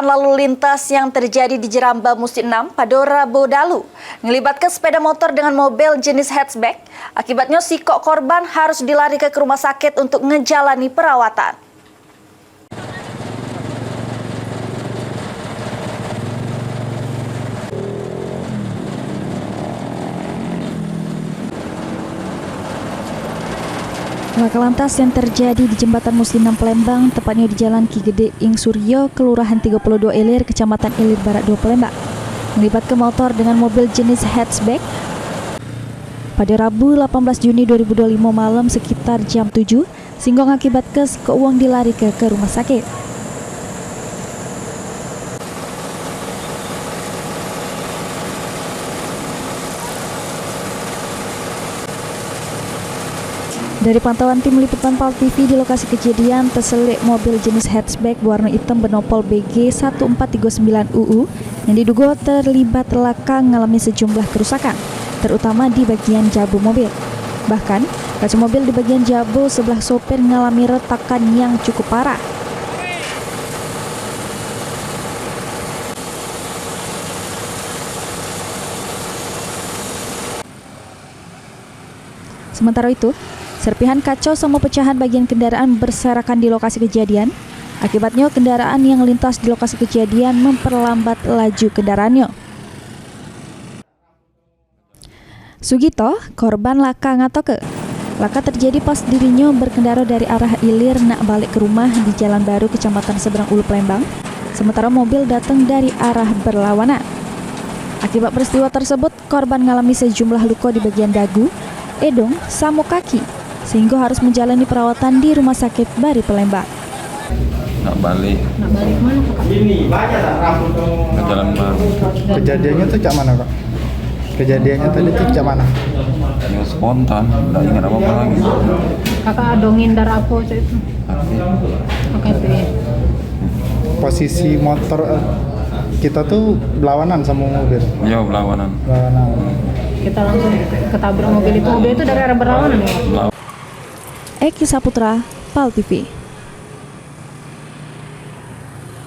kecelakaan lalu lintas yang terjadi di Jeramba Musi 6 pada Rabu lalu melibatkan sepeda motor dengan mobil jenis hatchback. Akibatnya si korban harus dilarikan ke rumah sakit untuk menjalani perawatan. Laka lantas yang terjadi di Jembatan Musi 6 Palembang, tepatnya di Jalan Ki Gede Ing Suryo, Kelurahan 32 Ilir, Kecamatan Ilir Barat 2 Palembang, melibatkan motor dengan mobil jenis hatchback pada Rabu 18 Juni 2025 malam sekitar jam 7, sehingga mengakibatkan si keuang dilarikan ke rumah sakit. Dari pantauan tim liputan PAL TV di lokasi kejadian, terselit mobil jenis hatchback berwarna hitam bernopol BG 1439 UU yang diduga terlibat laka mengalami sejumlah kerusakan, terutama di bagian jabo mobil. Bahkan, kaca mobil di bagian jabo sebelah sopir mengalami retakan yang cukup parah. Sementara itu, serpihan kacau sama pecahan bagian kendaraan berserakan di lokasi kejadian. Akibatnya kendaraan yang melintas di lokasi kejadian memperlambat laju kendaraannya. Sugito, korban laka ngatoke. Laka terjadi pas dirinya berkendara dari arah Ilir nak balik ke rumah di Jalan Baru, Kecamatan Seberang Ulu Palembang. Sementara mobil datang dari arah berlawanan. Akibat peristiwa tersebut, korban mengalami sejumlah luka di bagian dagu, edong, sama kaki, sehingga harus menjalani perawatan di Rumah Sakit Bari Palembang. Nak balik mana Kak? ke Jalan Baru. Kejadiannya tuh cak mana Kak? Kejadiannya tadi tuh cak mana? Yang spontan, nggak ingat apa-apa lagi. Kakak dongin darah apa itu? Oke, Posisi motor kita tuh berlawanan sama mobil. Iya, berlawanan. kita langsung ketabrak mobil itu. Mobil itu dari arah berlawanan ya? Eki Saputra, PAL TV.